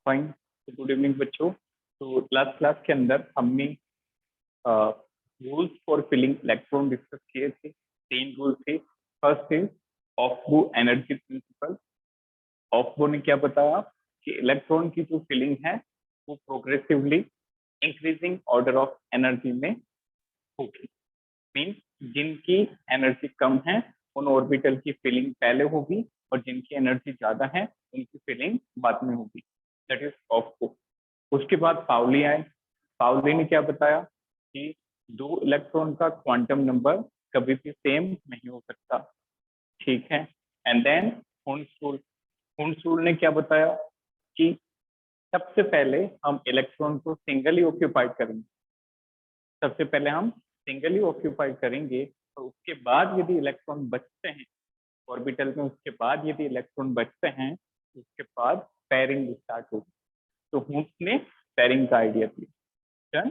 Fine. Good evening बच्चों। तो last class के अंदर हमने rules for filling electron discuss किए थे। 3 रूल थे। First is aufbau energy principle. Aufbau ने क्या बताया कि इलेक्ट्रॉन की जो फिलिंग है वो progressively increasing order of energy में होगी। मीन्स जिनकी एनर्जी कम है उन ऑर्बिटल की फिलिंग पहले होगी और जिनकी एनर्जी ज्यादा है उनकी फिलिंग बाद में होगी। That is aufbau. उसके बाद पाउली आए। पाउली ने क्या बताया कि 2 इलेक्ट्रॉन का क्वांटम नंबर कभी भी सेम नहीं हो सकता। ठीक है। And then हुंसरूल। हुंसरूल ने क्या बताया कि सबसे पहले हम इलेक्ट्रॉन को सिंगली ऑक्यूपाइड करेंगे। सबसे पहले हम सिंगली ऑक्यूपाइड करेंगे और उसके बाद यदि इलेक्ट्रॉन बचते हैं ऑर्बिटल में, उसके बाद यदि इलेक्ट्रॉन बचते हैं उसके बाद पेयरिंग स्टार्ट होगी। तो हुंस ने पेयरिंग का आइडिया दिया।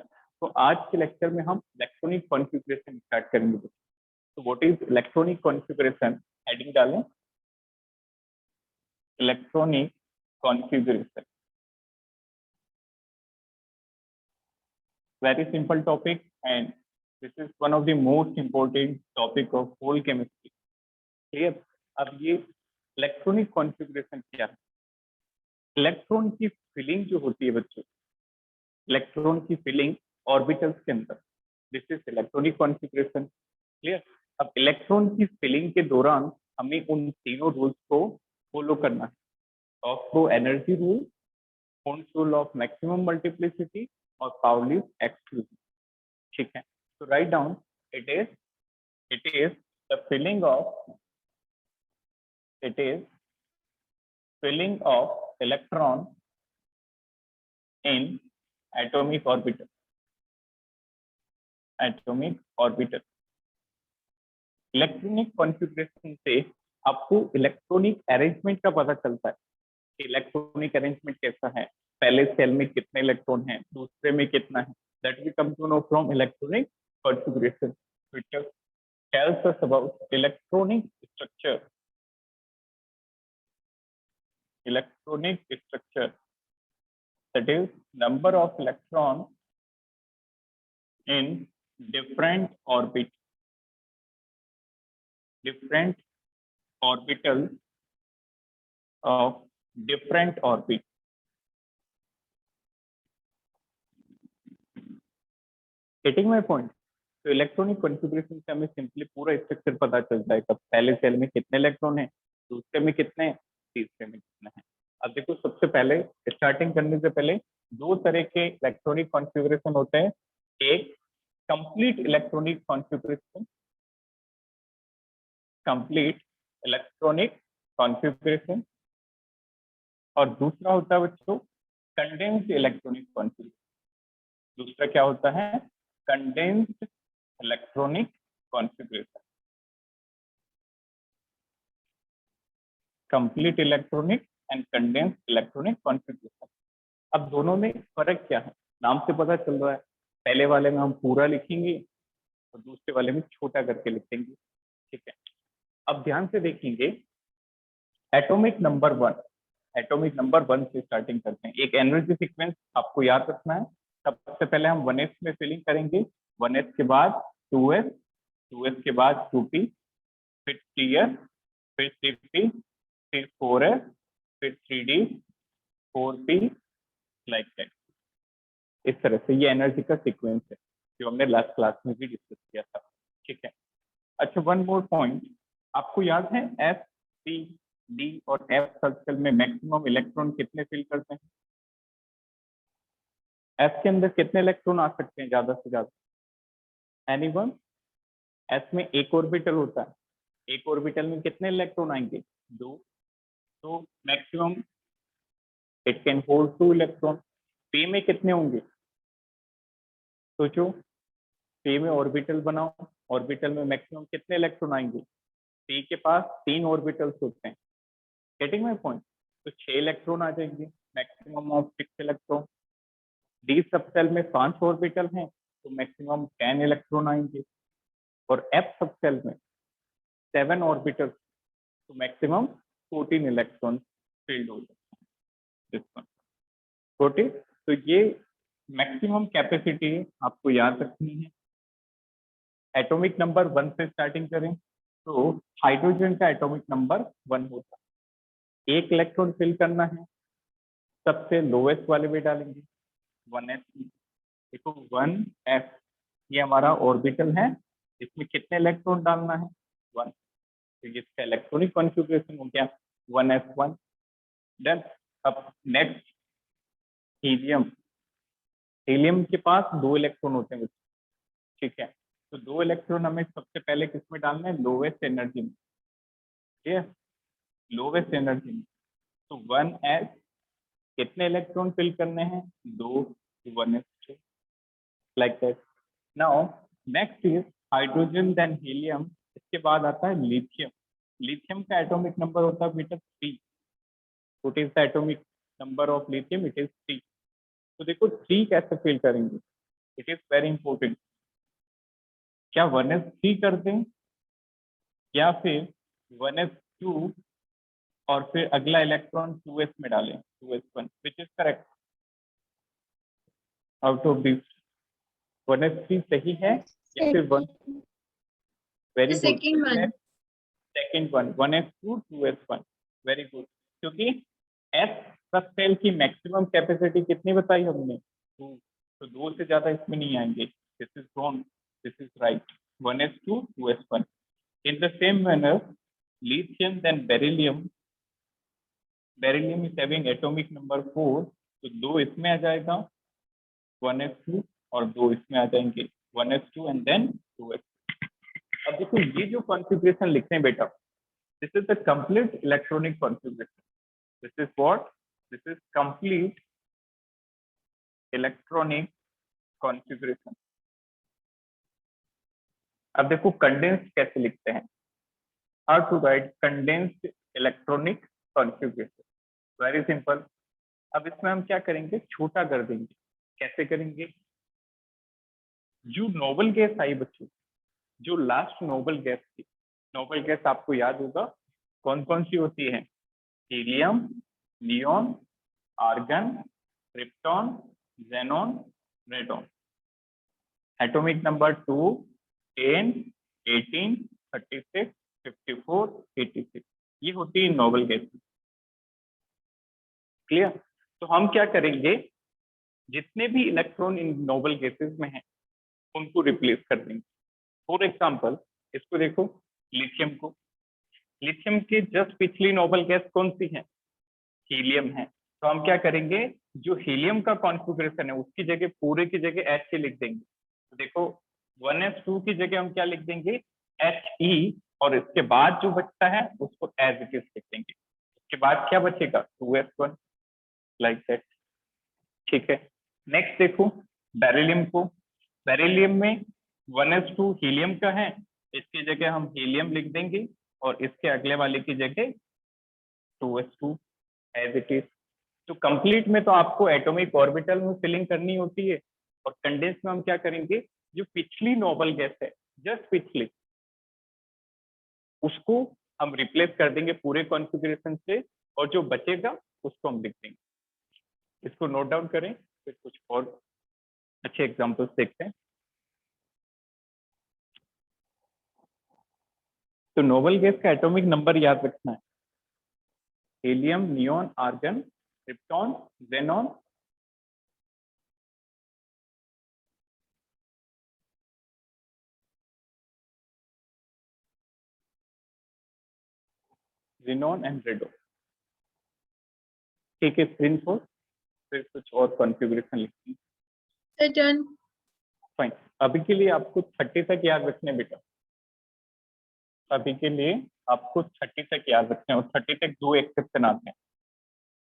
तो आज के लेक्चर में हम इलेक्ट्रॉनिक कॉन्फ़िगरेशन स्टार्ट करेंगे। तो what is electronic configuration? Heading डालें, electronic configuration. Very simple topic and this is one of the most important topic of whole chemistry. Clear? अब ये इलेक्ट्रॉनिक कॉन्फ़िगरेशन क्या है? इलेक्ट्रॉन की फिलिंग जो होती है बच्चों, इलेक्ट्रॉन की फिलिंग ऑर्बिटल्स के अंदर, this is electronic configuration. Clear? अब इलेक्ट्रॉन की फिलिंग के दौरान हमें उन तीनों रूल्स को फॉलो करना है। Aufbau energy rule, Hund's rule of maximum multiplicity और पाउली's एक्सक्लूजन। ठीक है। तो write down, it is the filling of electron in atomic orbital. Electronic configuration से आपको इलेक्ट्रॉनिक अरेंजमेंट का पता चलता है कि इलेक्ट्रॉनिक अरेंजमेंट कैसा है, पहले सेल में कितने इलेक्ट्रॉन हैं, दूसरे में कितना है। That we come to know from electronic configuration which tells us about electronic structure that is number of electrons in different orbitals of different orbits. Getting my point? तो इलेक्ट्रॉनिक कॉन्फ़िगरेशन से हमें simply पूरा structure पता चल जाएगा। पहले cell में कितने इलेक्ट्रॉन हैं, दूसरे में कितने हैं, तीसरे में कितने हैं। अब देखो, सबसे पहले स्टार्टिंग करने से पहले 2 तरह के इलेक्ट्रॉनिक कॉन्फ़िगरेशन होते हैं। एक कंप्लीट इलेक्ट्रॉनिक कॉन्फ़िगरेशन और दूसरा होता है बच्चों कंडेंस्ड इलेक्ट्रॉनिक कॉन्फ़िगरेशन। दूसरा क्या होता है? Condensed electronic configuration. Complete electronic and condensed electronic configuration. अब दोनों में फर्क क्या है? नाम से पता चल रहा है, पहले वाले में हम पूरा लिखेंगे और दूसरे वाले में छोटा करके लिखेंगे। ठीक है। अब ध्यान से देखेंगे, एटॉमिक नंबर 1 से स्टार्टिंग करते हैं। एक एनर्जी सीक्वेंस आपको याद रखना है। सबसे पहले हम 1s में फिलिंग करेंगे, 1s के बाद 2s, 2s के बाद 2p, फिर 3s, फिर 3p, फिर 4s, फिर 3d, 4p, लाइक दैट। इस तरह से ये एनर्जी का सीक्वेंस है जो हमने लास्ट क्लास में भी डिस्कस किया था। ठीक है। अच्छा, वन मोर पॉइंट, आपको याद है एफ, सी, डी और एफ सर्कल में मैक्सिमम इलेक्ट्रॉन कितने फिल करते हैं? एफ के अंदर कितने इलेक्ट्रॉन आ सकते हैं ज्यादा से ज्यादा? एनीवन? एफ में एक ऑर्बिटल होता है, एक ऑर्बिटल में कितने इलेक्ट्रॉन आएंगे? 2। तो maximum it can hold 2 electron. P में कितने होंगे? सोचो, पी में ऑर्बिटल बनाओ, ऑर्बिटल में मैक्सिमम कितने इलेक्ट्रॉन आएंगे? पी के पास 3 ऑर्बिटल्स होते हैं। Getting my point? तो 6 इलेक्ट्रॉन आ जाएंगे, maximum of 6 electron. D subshell में 5 ऑर्बिटल हैं तो मैक्सिमम 10 इलेक्ट्रॉन आएंगे। और एफ सबसेल में 7 ऑर्बिटल तो मैक्सिमम 14 इलेक्ट्रॉन फील्ड हो जाते हैं। Got it. तो ये मैक्सिमम कैपेसिटी आपको याद रखनी है। एटॉमिक नंबर 1 से स्टार्टिंग करें तो हाइड्रोजन का एटॉमिक नंबर 1 होता है। एक इलेक्ट्रॉन फिल करना है, सबसे लोएस्ट वाले में डालेंगे 1s। देखो 1s ये हमारा ऑर्बिटल है, इसमें कितने इलेक्ट्रॉन डालना है 1। तो इसका इलेक्ट्रॉनिक कॉन्फ़िगरेशन हो गया 1s1। देन अब नेक्स्ट हीलियम। हीलियम के पास 2 इलेक्ट्रॉन होते हैं, ठीक है। तो 2 इलेक्ट्रॉन हमें सबसे पहले किसमें डालना है, लोवेस्ट एनर्जी में, ठीक है, लोवेस्ट एनर्जी में। तो 1s कितने इलेक्ट्रॉन फिल करने हैं, 2, 1s2, like that. Now next is hydrogen then helium, इसके बाद आता है लिथियम। लिथियम का एटॉमिक नंबर होता है बेटा 3। What is the atomic number of lithium, it is 3। तो देखो 3 कैसे फिल करेंगे, इट इज वेरी इंपॉर्टेंट। क्या 1s3 कर दें या फिर 1s2 और फिर अगला इलेक्ट्रॉन 2s में डालें 2s1, which is correct out of this. 1s3 सही है या फिर 1? Very good. Second one. Second one 1s2 2s1, very good. क्योंकि s सब सेल की मैक्सिमम कैपेसिटी कितनी बताई हमने, 2। तो 2 से ज्यादा इसमें नहीं आएंगे। This is wrong, this is right, 1s2 2s1। In the same manner, lithium then beryllium. Beryllium is having atomic number 4, तो 2 इसमें आ जाएगा 1s2 और 2 इसमें आ जाएंगे 1s2 एंड देन 2s। अब देखो ये जो कॉन्फ़िगरेशन लिखते हैं बेटा, this is the complete electronic configuration. This is what, this is complete electronic configuration. अब देखो कंडेंस्ड कैसे लिखते हैं, how to write condensed electronic configuration, very simple. अब इसमें हम क्या करेंगे, छोटा कर देंगे। कैसे करेंगे, जो नोबल गैस आई बच्चों, जो लास्ट नोबल गैस थी, नोबल गैस आपको याद होगा कौन कौन सी होती है, helium, neon, argon, krypton, xenon, radon. Atomic number 2, 10, 18, 36, 54, 86, ये होती है नोबल गैस। क्लियर। तो हम क्या करेंगे, जितने भी इलेक्ट्रॉन इन नोबल गैसेस में हैं उनको रिप्लेस कर देंगे। फॉर एग्जांपल इसको देखो, लिथियम को, लिथियम के जस्ट पिछली नोबल गैस कौन सी है, हीलियम है। तो हम क्या करेंगे, जो हीलियम का कॉन्फ़िगरेशन है उसकी जगह पूरे की जगह H लिख देंगे। तो देखो 1s2 की जगह हम क्या लिख देंगे, He, और इसके बाद जो बचता है उसको एज इट इज लिख देंगे। उसके बाद क्या बचेगा, 2s1, लाइक दैट, ठीक है। नेक्स्ट देखो बेरिलियम को, बेरिलियम में 1s2 हीलियम का है, इसकी जगह हम हीलियम लिख देंगे और इसके अगले वाले की जगह 2s2 एज इट इज। तो कंप्लीट में तो आपको एटॉमिक ऑर्बिटल में फिलिंग करनी होती है, और कंडेंस में हम क्या करेंगे, जो पिछली नोबल गैस है जस्ट पिछली, उसको हम रिप्लेस कर देंगे पूरे कॉन्फ़िगरेशन से, और जो बचेगा उसको हम लिख देंगे। इसको नोट डाउन करें, फिर कुछ और अच्छे एग्जांपल्स देखते हैं। तो नोबल गैस का एटॉमिक नंबर याद रखना है, helium, neon, argon, krypton, xenon, xenon and radon. ठीक है, स्क्रीन पर फिर कुछ और कॉन्फ़िगरेशन लिखते हैं। डन। फाइन, अभी के लिए आपको 30 तक याद रखने बेटा, अभी के लिए आपको 30 तक याद रखने, और 30 तक 2 एक्सेप्शन आते हैं,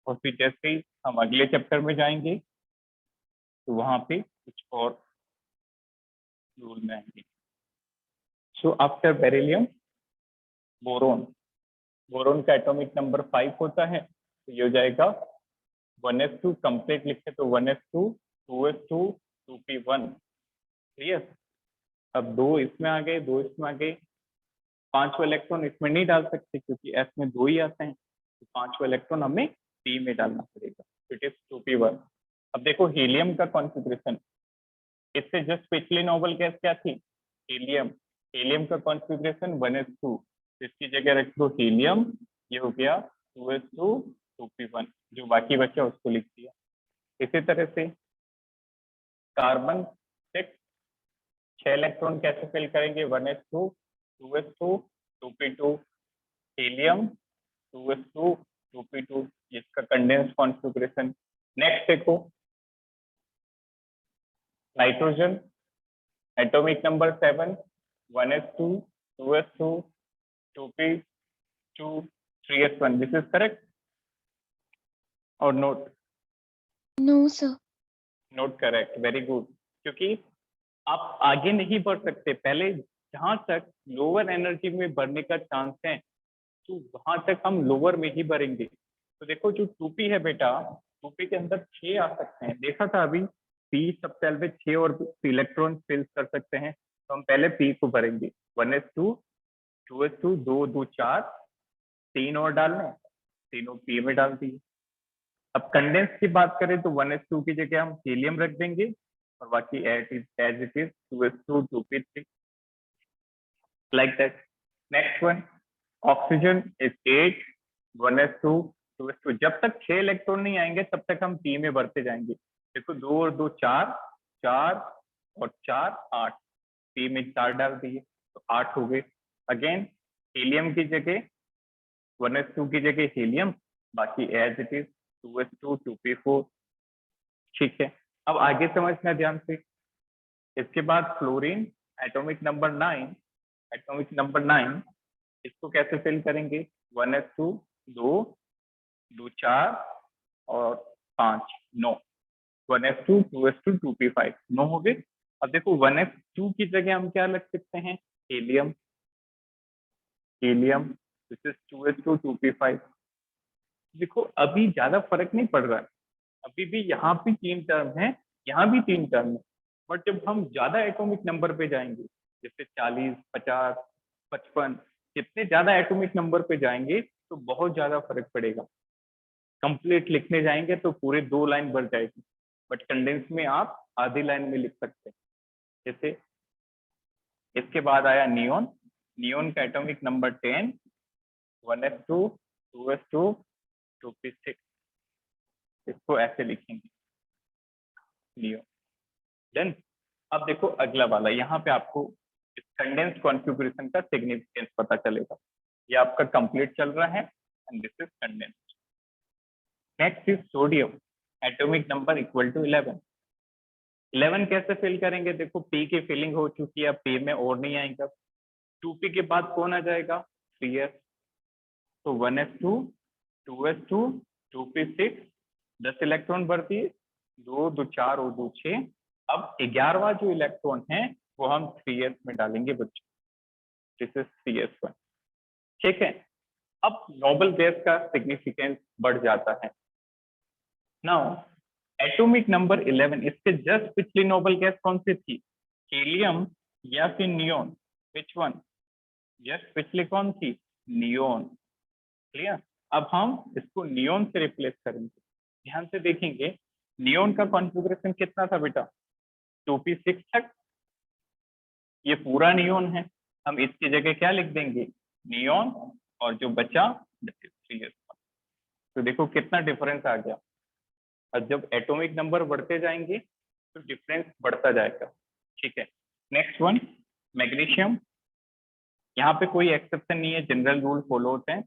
और फिर जैसे ही हम अगले चैप्टर में जाएंगे तो वहां पे कुछ और रूल में आएंगे। So after beryllium, boron, boron का एटॉमिक नंबर 5 होता है, तो ये हो जाएगा 1s2 कंप्लीट लिखे तो 1s2 2s2 2p1, क्लियर। अब 2 इसमें आ गए, 2 इसमें आ गए, 5वां इलेक्ट्रॉन इसमें नहीं डाल सकते क्योंकि s में 2 ही आते हैं, तो 5वां इलेक्ट्रॉन हमें p में डालना पड़ेगा, इट इज 2p1। अब देखो हीलियम का कॉन्फ़िगरेशन, इससे जस्ट पिछली नोबल गैस क्या थी, हीलियम। हीलियम का कॉन्फ़िगरेशन 1s2, इसकी जगह रख दो हीलियम, ये हो गया 2s2 2p1, जो बाकी बचा उसको लिख दिया। इसी तरह से कार्बन 6 इलेक्ट्रॉन कैसे फिल करेंगे, 1s2 2s2 2p2, helium 2s2 2p2, इसका कंडेंस कॉन्फ़िगरेशन। नेक्स्ट देखो nitrogen, atomic number 7, 1s2 2s2 2p2 3s1, this is correct और not? No, sir. Not correct, very good. क्योंकि आप आगे नहीं बढ़ सकते, पहले जहां तक लोअर एनर्जी में बढ़ने का चांस है तो वहां तक हम लोअर में ही बढ़ेंगे। तो देखो जो 2p है बेटा, 2p के अंदर 6 आ सकते हैं, देखा था अभी, p सब सेल में 6 और इलेक्ट्रॉन फिल कर सकते हैं, तो हम पहले p को भरेंगे। 1s2 2s2 2 2 4, 3 और डालने, तीनों p में डाल दिए। अब कंडेंस की बात करें तो 1s2 की जगह हम हीलियम रख देंगे और बाकी as it is 2s2 2p3 like that. Next one, oxygen is 8, 1s2 2s2, जब तक 6 इलेक्ट्रॉन नहीं आएंगे तब तक हम p में बढ़ते जाएंगे। देखो 2 और 2 4, 4 और 4 8, p में 4 डाल दिए तो 8 हो गए। अगेन हीलियम की जगह 1s2 की जगह हीलियम, बाकी as it is 2s2 2p4, ठीक है। अब आगे समझना ध्यान से। इसके बाद fluorine, atomic number 9, atomic number 9, इसको कैसे फिल करेंगे, 1s2 2 2 4 और 5 9, 1s2 2s2 2p5, 9 हो गए। अब देखो 1s2 की जगह हम क्या लग सकते हैं, helium, helium this is 2s2 2p5। देखो अभी ज्यादा फर्क नहीं पड़ रहा है, अभी भी यहाँ भी 3 टर्म है, यहाँ भी 3 टर्म है, बट जब हम ज्यादा एटॉमिक नंबर पे जाएंगे, जैसे 40 50 55, जितने ज्यादा एटॉमिक नंबर पे जाएंगे तो बहुत ज्यादा फर्क पड़ेगा। कंप्लीट लिखने जाएंगे तो पूरे 2 लाइन भर जाएगी, बट कंडेंस में आप आधी लाइन में लिख सकते हैं। जैसे इसके बाद आया नियोन, नियोन का atomic number 10, 1s2 2s2 2p6, इसको ऐसे लिखेंगे नियोन। देन अब देखो अगला वाला, यहाँ पे आपको इस कंडेंस कॉन्फ़िगरेशन का सिग्निफिकेंस पता चलेगा। ये आपका कंप्लीट चल रहा है and this is condense. Next is sodium, atomic number equal to 11। 11 कैसे फिल करेंगे, देखो p की फिलिंग हो चुकी है, अब p में और नहीं आएगा। 2p के बाद कौन आ जाएगा, 3s, तो 1s2 2s2 2p6, 10 इलेक्ट्रॉन भर दिए, 2 2 4 और 2 6। अब 11वां जो इलेक्ट्रॉन है वो हम 3s में डालेंगे बच्चों, दिस इज 3s1, ठीक है। अब नोबल गैस का सिग्निफिकेंस बढ़ जाता है। नाउ एटॉमिक नंबर 11, इसके जस्ट पिछली नोबल गैस कौन सी थी, हीलियम या फिर नियोन, विच वन, जस्ट पिछली कौन थी, नियोन, क्लियर। अब हम इसको नियोन से रिप्लेस करेंगे, ध्यान से देखेंगे नियोन का कॉन्फ़िगरेशन कितना था बेटा, 2p6 तक, ये पूरा नियोन है, हम इसकी जगह क्या लिख देंगे, नियोन, और जो बचा 3s। तो देखो कितना डिफरेंस आ गया, और जब एटॉमिक नंबर बढ़ते जाएंगे तो डिफरेंस बढ़ता जाएगा, ठीक है। नेक्स्ट वन, मैग्नीशियम, यहाँ पे कोई एक्सेप्शन नहीं है, जनरल रूल फॉलो होते हैं,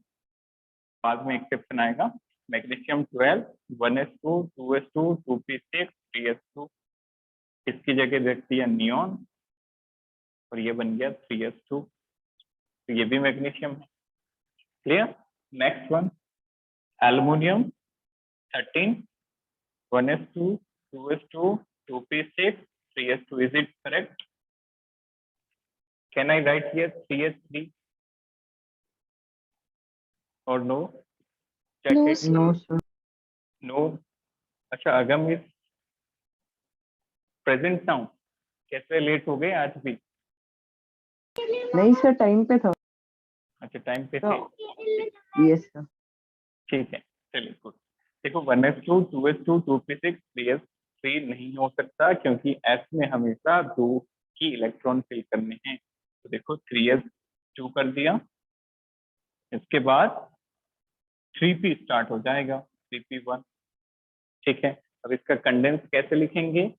बाद में एक्सेप्शन आएगा। Magnesium 12, 1s2 2s2 2p6 3s2, इसकी जगह रख दिया नियोन और ये बन गया 3s2, तो ये भी मैग्नीशियम है, clear. Next one, aluminium 13, 1s2 2s2 2p6 3s2, is it correct? Can I write here 3s3 or no? Check No, it. sir. No, sir. No. अच्छा अगम इज प्रेजेंट नाउ, कैसे लेट हो गए आज भी, नहीं सर, टाइम पे था। अच्छा टाइम पे थे, यस सर। ठीक है, चलिए गुड। देखो 1s2 2s2 2p6 3s, free नहीं हो सकता, क्योंकि S में हमेशा 2 ही इलेक्ट्रॉन फिल करने हैं। तो देखो 3s2 कर दिया, इसके बाद 3p स्टार्ट हो जाएगा, 3p1। ठीक है, अब इसका कंडेंस कैसे लिखेंगे?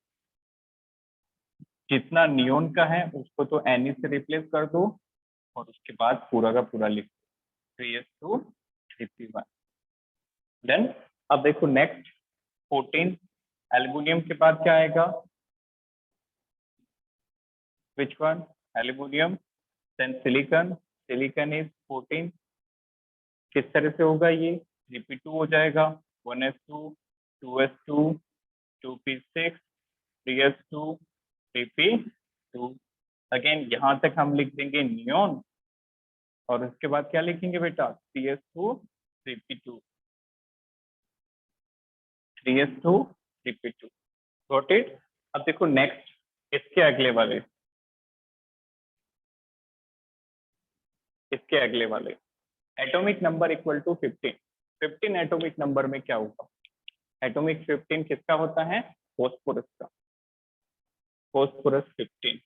जितना नियोन का है उसको तो Na से रिप्लेस कर दो, और उसके बाद पूरा का पूरा लिख दो, 3s2 3p1। देन अब देखो नेक्स्ट 14 एल्युमिनियम के बाद क्या आएगा? Which one? Aluminium. Then silicon, silicon is 14। किस तरह से होगा ये? 3p2 हो जाएगा, 1s2 2s2 2p6 3s2 3p2। Again यहाँ तक हम लिख देंगे नियोन, और उसके बाद क्या लिखेंगे बेटा? 3s2 3p2 3s2 3p2। Got it? अब देखो नेक्स्ट इसके अगले वाले, इसके अगले वाले atomic number equal to 15। 15 atomic number में क्या होगा? एटॉमिक 15 किसका होता है? फॉस्फोरस का। फॉस्फोरस 15,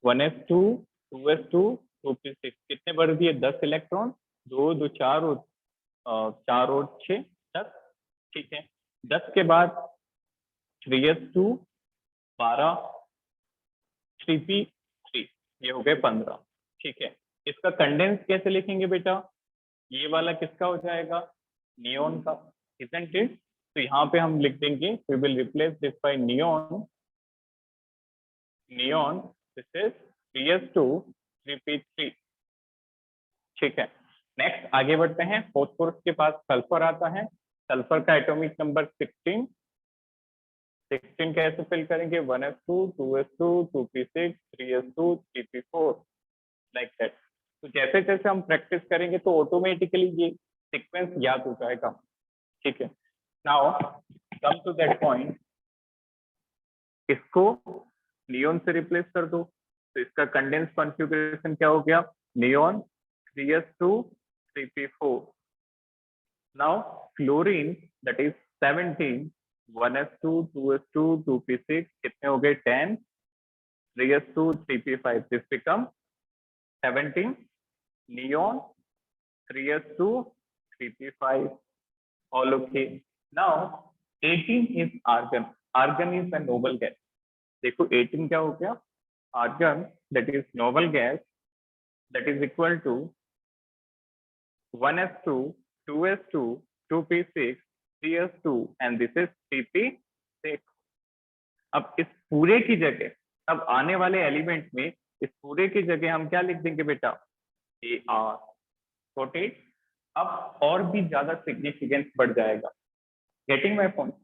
1s2 2s2 2p6 कितने बढ़ दिए? 10 इलेक्ट्रॉन, 2 2 4 और 4 और 6 10। ठीक है, 10 के बाद 3s2 12 3p3, ये हो गए 15। ठीक है, इसका कंडेंस कैसे लिखेंगे बेटा? ये वाला किसका हो जाएगा? नियोन का, इजंट इट? तो यहाँ पे हम लिख देंगे, we will replace this by neon, neon this is 3s2 3p3। ठीक है, नेक्स्ट आगे बढ़ते हैं। फॉस्फोरस के पास सल्फर आता है, सल्फर का एटॉमिक नंबर 16। 16 कैसे फिल करेंगे? 1s2 2s2 2p6 3s2 3p4 like that. तो जैसे जैसे हम प्रैक्टिस करेंगे तो ऑटोमेटिकली ये सीक्वेंस याद हो जाएगा। ठीक है, now come to that point, इसको नियोन से रिप्लेस कर दो, तो इसका कंडेंस कॉन्फ़िगरेशन क्या हो गया? Neon 3s2 3p4। Now fluorine that is 17, 1s2 2s2 2p6 कितने हो गए? 10, 3s2 3p5, this become 17 neon 3s2 3p5, all okay. Now 18 is argon. Argon is a noble gas. देखो 18 क्या हो गया? Argon, that is noble gas, that is equal to 1s2 2s2 2p6 3s2 and this is 3p6। अब इस पूरे की जगह, अब आने वाले एलिमेंट में इस पूरे की जगह हम क्या लिख देंगे बेटा? AR। Got it? अब और भी ज्यादा सिग्निफिकेंस बढ़ जाएगा। Getting my point?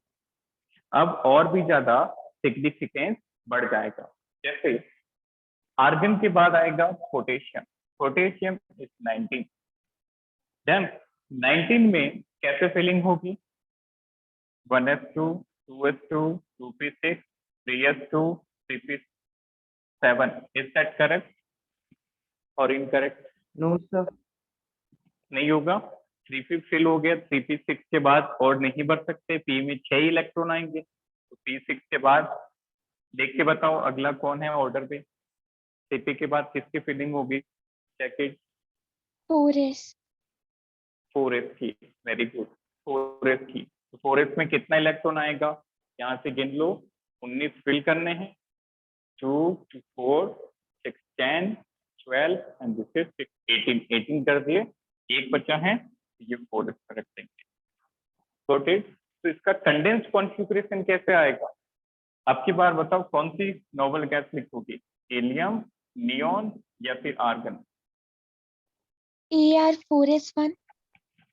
अब और भी ज्यादा सिग्निफिकेंस बढ़ जाएगा। जैसे आर्गन के बाद आएगा पोटेशियम, पोटेशियम इज 19। देन 19 में कैसे फिलिंग होगी? 1s2 2s2 2p6 3s2 3p7। Is that correct और इनकरेक्ट? No sir. नहीं होगा, 3p फिल हो गया, 3p6 के बाद और नहीं बढ़ सकते, p में 6 इलेक्ट्रॉन आएंगे, तो p6 के बाद देख के बताओ अगला कौन है ऑर्डर पे? 3p के बाद किसकी फिलिंग होगी? सेकंड 4s 4s की। वेरी गुड, 4s की। तो 4s में कितना इलेक्ट्रॉन आएगा? यहाँ से गिन लो, 19 फिल करने हैं, 2 4 6 10 12 एंड दिस इज 18। 18 कर दिए, एक बचा है, ये 4s पर रख देंगे। Got it? तो इसका कंडेंस कॉन्फ़िगरेशन कैसे आएगा? अब की बार बताओ कौन सी नोबल गैस लिखोगी? हीलियम, नियोन या फिर argon? Ar4s1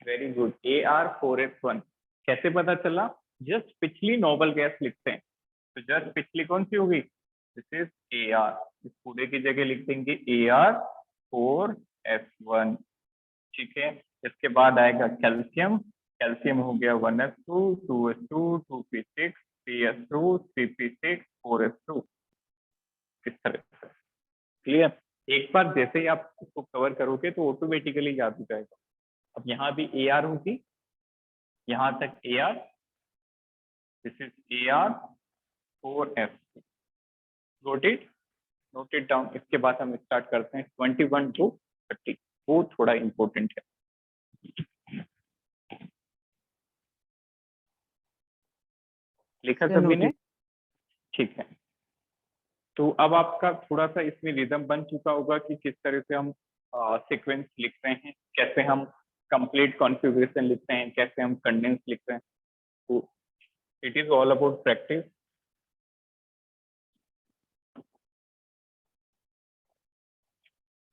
very good, Ar4s1। कैसे पता चला? जस्ट पिछली नोबल गैस लिखते हैं, तो जस्ट पिछली कौन सी होगी? This is Ar। इस पूरे की जगह लिख देंगे Ar4s1। ठीक है, इसके बाद आएगा कैल्शियम, कैल्शियम हो गया 1s2 2s2 2p6 3s2 3p6 4s2। इस तरह से क्लियर? एक बार जैसे ही आप इसको कवर करोगे तो ऑटोमेटिकली याद हो जाएगा। अब यहाँ भी Ar होगी, यहाँ तक Ar, this is Ar 4s2। Note it down. इसके बाद हम स्टार्ट करते हैं 21 to 30, वो थोड़ा इंपॉर्टेंट है। लिखा सभी ने? ठीक है। तो अब आपका थोड़ा सा इसमें रिदम बन चुका होगा कि किस तरह से हम सीक्वेंस लिख रहे हैं, कैसे हम कंप्लीट कॉन्फ़िगरेशन लिखते हैं, कैसे हम कंडेंस लिखते हैं। तो it is all about practice.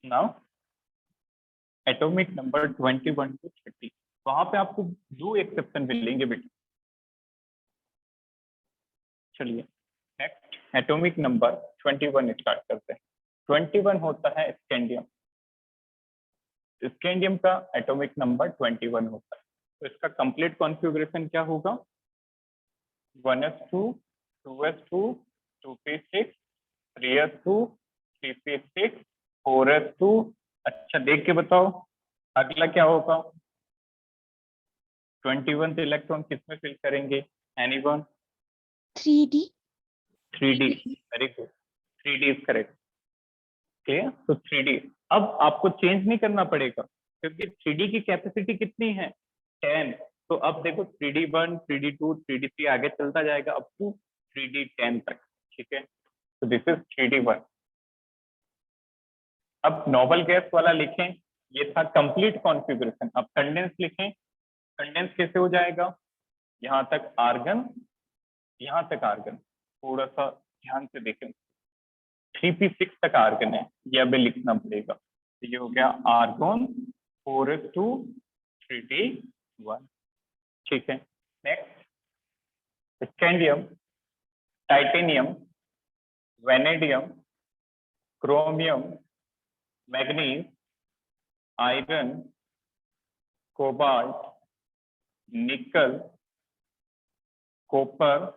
Now atomic number 21 to 30, वहां पे आपको 2 एक्सेप्शन मिलेंगे बेटा। चलिए नेक्स्ट एटॉमिक नंबर 21 स्टार्ट करते हैं। 21 होता है स्कैंडियम। स्कैंडियम का एटॉमिक नंबर 21 होता है। तो इसका कंप्लीट कॉन्फ़िगरेशन क्या होगा? 1s2, 2s2, 2p6, 3s2, 3p6, 4s2। अच्छा देख के बताओ अगला क्या होगा? 21 इलेक्ट्रॉन किसमें फिल करेंगे? Anyone? 3D 3D। Very good, 3D is correct. Clear? तो 3D अब आपको चेंज नहीं करना पड़ेगा क्योंकि 3D की कैपेसिटी कितनी है? 10। तो अब देखो 3D1, 3D2, 3D3 आगे चलता जाएगा अप टू 3D10 तक। ठीक है, तो दिस इज 3D1। अब नोबल गैस वाला लिखें, ये था कंप्लीट कॉन्फ़िगरेशन। अब कंडेंस लिखें। कंडेंस कैसे हो जाएगा? यहाँ तक आर्गन, यहाँ तक आर्गन, थोड़ा सा ध्यान से देखें। 3p6 तक आर्गन है, ये अभी लिखना पड़ेगा। तो ये हो गया आर्गन 4s2 3d1। ठीक है, next scandium, titanium, vanadium, chromium, manganese, iron, cobalt, निकल, copper,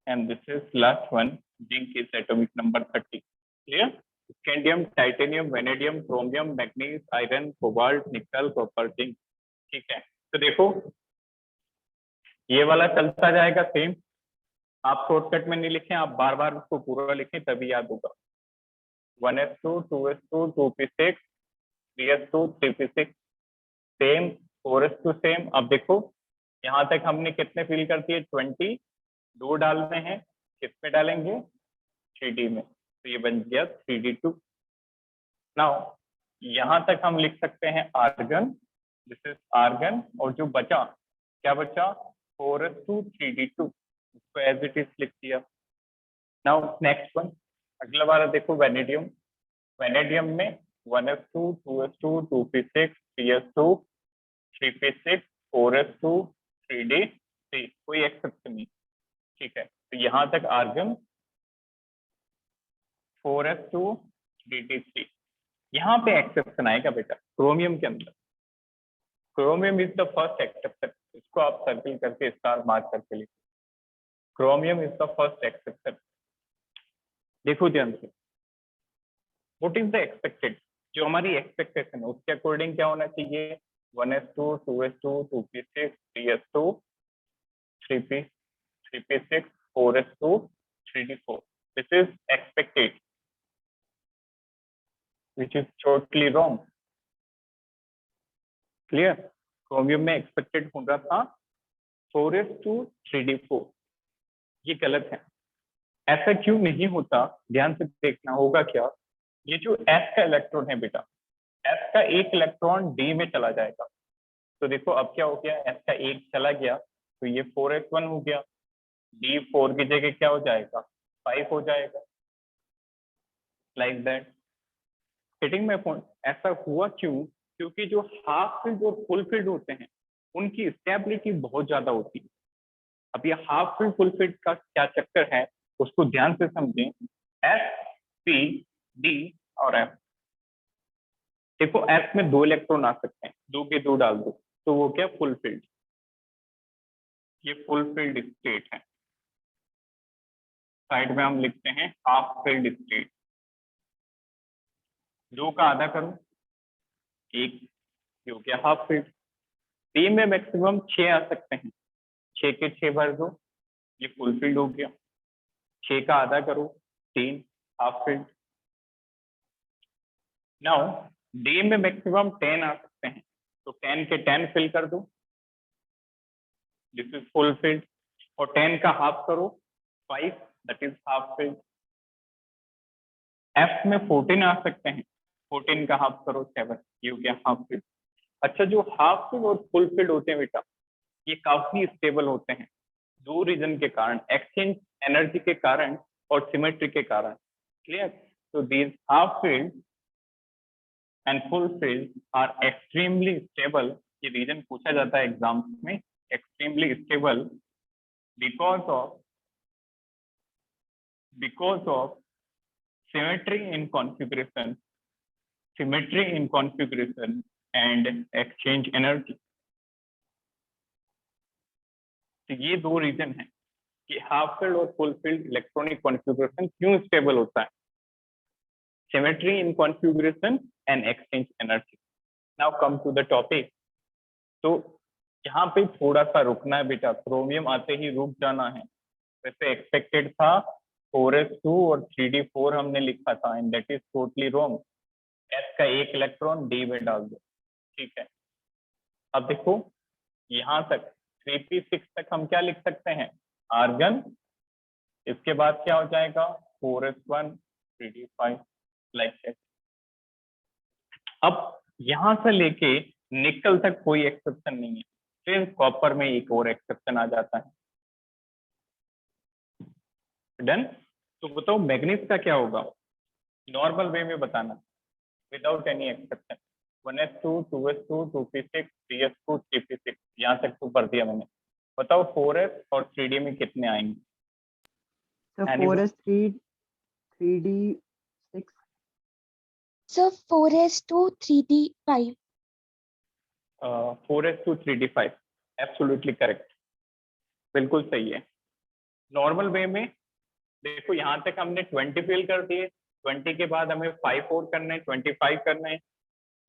and this is last one, zinc is atomic number 30. Clear? Scandium, titanium, vanadium, chromium, manganese, iron, cobalt, nickel, copper, zinc। ठीक है, तो देखो ये वाला चलता जाएगा सेम। आप शॉर्टकट में नहीं लिखें, आप बार बार उसको पूरा लिखें तभी याद होगा। 1s2, 2s2, 2p6, 3s2, 3p6 same, 4s2 same. अब देखो यहाँ तक हमने कितने फिल कर दिए? 20। 2 डालने हैं, किस में डालेंगे? 3D में। तो ये बन गया 3D2। नाउ यहाँ तक हम लिख सकते हैं आर्गन, दिस इज आर्गन। और जो बचा, क्या बचा? 4s2 3D2, उसको एज इट इज लिख दिया। नाउ नेक्स्ट वन, अगला वाला देखो वेनेडियम। वेनेडियम में 1s2, 2s2, 2p6, 3s2, 3p6, 4s2, 3D3, कोई एक्सेप्शन नहीं। ठीक है, तो यहाँ तक आर्गन 4s2 3d3। यहाँ पे एक्सेप्शन आएगा बेटा क्रोमियम के अंदर। Chromium is the first exception, इसको आप सर्किल करके स्टार मार्क करके लिखो। Chromium is the first exception. देखो ध्यान से, व्हाट इज द एक्सपेक्टेड? जो हमारी एक्सपेक्टेशन है उसके अकॉर्डिंग क्या होना चाहिए? 1s2, 2s2, 2p6, 3s2, 3p6, 4s2, 3d4। This is expected, which is totally wrong। Clear? Chromium में एक्सपेक्टेड हो रहा था 4s2 3d4, ये गलत है। ऐसा क्यों नहीं होता? ध्यान से देखना होगा क्या, ये जो s का इलेक्ट्रॉन है बेटा, s का एक इलेक्ट्रॉन d में चला जाएगा। तो देखो अब क्या हो गया, s का एक चला गया तो ये 4s1 हो गया, d 4 की जगह क्या हो जाएगा? 5 हो जाएगा, like that. Getting my point? ऐसा हुआ क्यों? क्योंकि जो हाफ फील्ड और फुल फील्ड होते हैं उनकी स्टेबिलिटी बहुत ज्यादा होती है। अब ये हाफ फील्ड फुल फील्ड का क्या चक्कर है उसको ध्यान से समझें। एस, पी, डी और एफ। देखो एस में 2 इलेक्ट्रॉन आ सकते हैं, 2 के 2 डाल दो तो वो क्या? Full field. ये फुल फील्ड स्टेट है। साइड में हम लिखते हैं हाफ फील्ड स्टेट। 2 का आधा करो, 1, ये हो गया हाफ फील्ड। डी में मैक्सिमम 6 आ सकते हैं, 6 के 6 भर दो, ये फुल फील्ड हो गया। 6 का आधा करो 3 हाफ फिल्ड। नाउ डी में मैक्सिमम 10 आ सकते हैं, तो 10 के 10 फिल कर दो, दिस इज फुल फिल्ड। और 10 का हाफ करो 5, that is half filled. F में 14 आ सकते हैं, 14 का हाफ करो 7, ये हो गया हाफ फिल्ड। अच्छा, जो हाफ फिल्ड और फुल फिल्ड होते हैं बेटा, ये काफी स्टेबल होते हैं, दो रीजन के कारण, एक्सचेंज एनर्जी के कारण और सिमेट्री के कारण। क्लियर? तो these half filled and full filled are extremely stable. ये रीजन पूछा जाता है एग्जाम्स में, extremely stable because of symmetry in configuration and exchange energy। तो ये दो रीजन है कि हाफ फील्ड और फुल फील्ड इलेक्ट्रॉनिक कॉन्फ़िगरेशन क्यों स्टेबल होता है, symmetry in configuration and exchange energy. Now come to the topic. तो यहाँ पे थोड़ा सा रुकना है बेटा, क्रोमियम आते ही रुक जाना है। वैसे एक्सपेक्टेड था 4s2 और 3d4 हमने लिखा था, and that is totally wrong. s का एक इलेक्ट्रॉन d में डाल दो, ठीक है। अब देखो यहाँ तक 3p6 तक हम क्या लिख सकते हैं, आर्गन। इसके बाद क्या हो जाएगा 4s1 3d5 लाइक दैट। अब यहाँ से लेके निकल तक कोई एक्सेप्शन नहीं है, सिर्फ कॉपर में एक और एक्सेप्शन आ जाता है। डन। तो बताओ मैग्नीज का क्या होगा, नॉर्मल वे में बताना, without any exception. 1s2 2s2 2p6 3s2 3p6, यहाँ तक तो कर दिया मैंने। बताओ 4s और 3d में कितने आएंगे। So 4s3 3d6 So 4s2 3d5. 4s2 3d5 absolutely correct, बिल्कुल सही है। नॉर्मल वे में देखो यहाँ तक हमने 20 फिल कर दिए, 20 के बाद हमें 5 और करने हैं, 25 करने हैं।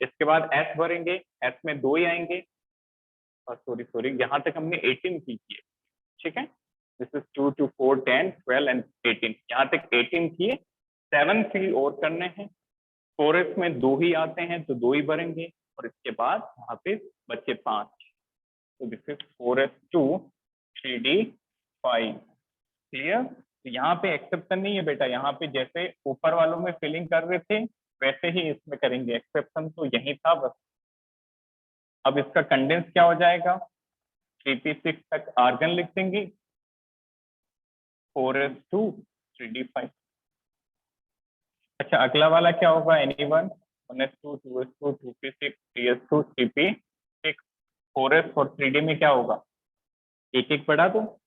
इसके बाद s भरेंगे, s में 2 ही आएंगे, और सॉरी यहाँ तक हमने 18 फिल किए, ठीक है। दिस इज 2 2 4 10 12 एंड 18, यहाँ तक 18 किए, 7 फिल और करने हैं। 4s में 2 ही आते हैं तो 2 ही भरेंगे, और इसके बाद यहाँ पे बच्चे 5। तो this is 4s2 3d5। Clear? तो यहाँ पे एक्सेप्शन नहीं है बेटा, यहाँ पे जैसे ऊपर वालों में फिलिंग कर रहे थे वैसे ही इसमें करेंगे, एक्सेप्शन तो यही था बस। अब इसका कंडेंस क्या हो जाएगा, 3p6 तक आर्गन लिख देंगे, 4s2 3d5। अच्छा, अगला वाला क्या होगा, anyone, 1s2 2s2 2p6 3s2 3p6। 4s और 3d में क्या होगा, एक एक बढ़ा दो।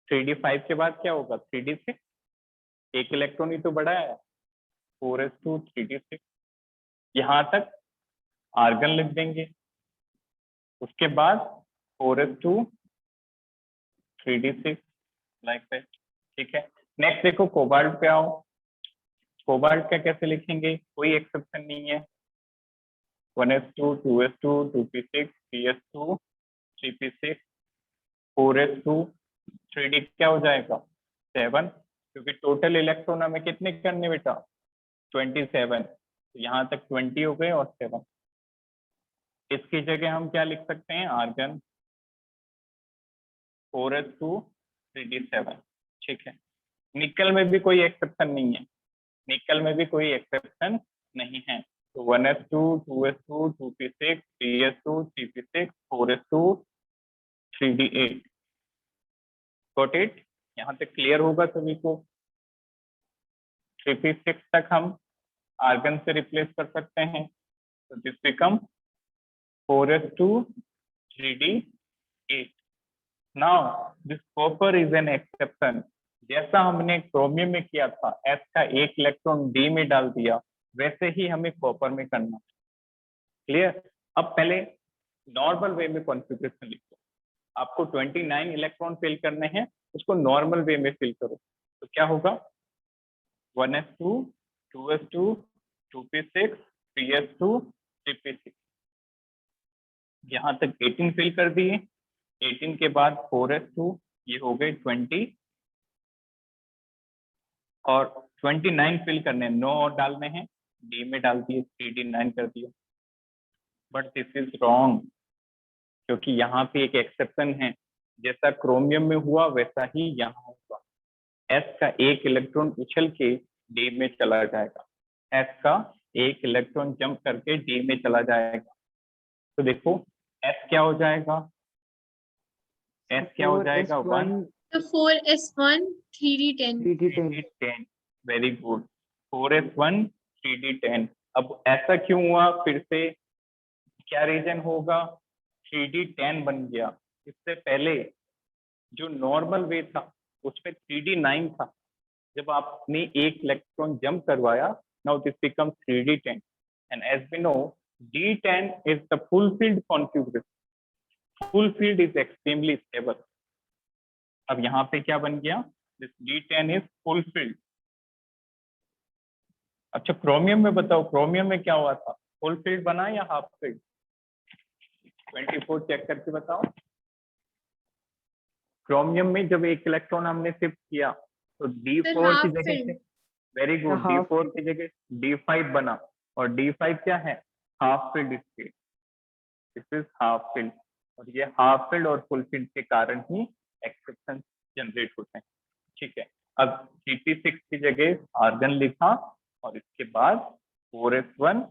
3d5 के बाद क्या होगा, 3d6, एक इलेक्ट्रॉन ही तो बढ़ा है, 4s2 3d6। यहाँ तक आर्गन लिख देंगे, उसके बाद 4s2 3d6 लाइक दैट, ठीक है। नेक्स्ट देखो कोबाल्ट पे आओ। कोबाल्ट का कैसे लिखेंगे, कोई एक्सेप्शन नहीं है, 1s2 2s2 2p6 3s2 3p6 4s2 3d क्या हो जाएगा 7, क्योंकि टोटल इलेक्ट्रॉन हमें कितने करने बेटा 27, तो यहाँ तक 20 हो गए और 7। इसकी जगह हम क्या लिख सकते हैं, आर्गन 4s2 3d7, ठीक है। निकल में भी कोई एक्सेप्शन नहीं है, निकल में भी कोई एक्सेप्शन नहीं है, तो 1s2 2s2 2p6 3s2 3p6 4s2 3d8। Got it? यहाँ तक क्लियर होगा सभी को। 3p6 तक हम आर्गन से रिप्लेस कर सकते हैं, तो this become 4s2 3d8। Now this copper is an exception, जैसा हमने क्रोमियम में किया था, s का एक इलेक्ट्रॉन d में डाल दिया, वैसे ही हमें कॉपर में करना। क्लियर? अब पहले नॉर्मल वे में कॉन्फ़िगरेशन लिखो, आपको 29 इलेक्ट्रॉन फिल करने हैं, उसको नॉर्मल वे में फिल करो, तो क्या होगा 1s2 2s2 2p6 3s2 3p6। यहाँ तक 18 फिल कर दिए, 18 के बाद 4s2, ये हो गए 20, और 29 फिल करने, 9 और डालने हैं, डी में डाल दिए, 3D9 कर दिया। बट दिस इज रॉन्ग, क्योंकि यहाँ पे एक एक्सेप्शन है, जैसा क्रोमियम में हुआ वैसा ही यहाँ होगा। एस का एक इलेक्ट्रॉन उछल के डी में चला जाएगा, एस का एक इलेक्ट्रॉन जंप करके डी में चला जाएगा। तो देखो एस क्या हो जाएगा, एस क्या हो जाएगा, 1 तो 4s1 3d10 3D10। Very good, 4s1 3D10। अब ऐसा क्यों हुआ, फिर से क्या रीजन होगा, 3D10 बन गया। इससे पहले जो नॉर्मल वे था उसमें 3D9 था, जब आपने एक इलेक्ट्रॉन जंप करवाया, now this become 3D10 and as we know D10 is the full filled configuration, full filled is extremely stable. अब यहाँ पे क्या बन गया, दिस D10 इज फुलफिल्ड। अच्छा क्रोमियम में बताओ, क्रोमियम में क्या हुआ था, फुलफिल्ड बना या हाफ फिल्ड, 24 चेक करके बताओ। क्रोमियम में जब एक इलेक्ट्रॉन हमने शिफ्ट किया तो D4 की जगह से, वेरी गुड, D4 की जगह D5 बना, और D5 क्या है, half field state, this is half filled. और ये हाफ फील्ड और फुल फील्ड के कारण ही एक्सेप्शन जनरेट होते हैं। ठीक है, अब 3p6 की जगह आर्गन लिखा और इसके बाद 4s1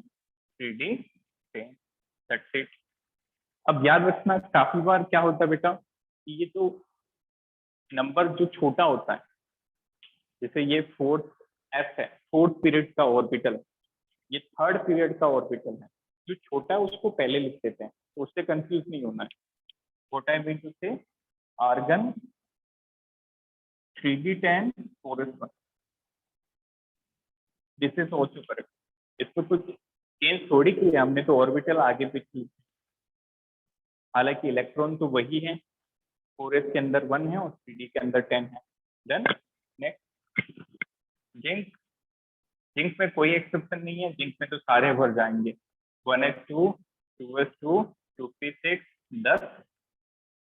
3D10, दैट्स इट। अब याद रखना, काफी बार क्या होता है बेटा, कि ये तो नंबर जो छोटा होता है, जैसे ये 4s है, 4th पीरियड का ऑर्बिटल, ये 3rd पीरियड का ऑर्बिटल है, जो छोटा है उसको पहले लिख देते हैं, तो उससे कंफ्यूज नहीं होना है। What I mean to say, argon 3D10 4s1, this is also correct. इसमें कुछ चेंज थोड़ी किया हमने, तो ऑर्बिटल आगे पीछे, हालांकि इलेक्ट्रॉन तो वही है, 4s के अंदर 1 है और 3D के अंदर 10 है। देन नेक्स्ट, जिंक, जिंक में कोई एक्सेप्शन नहीं है, जिंक में तो सारे भर जाएंगे, 1s2 2s2 2p6 10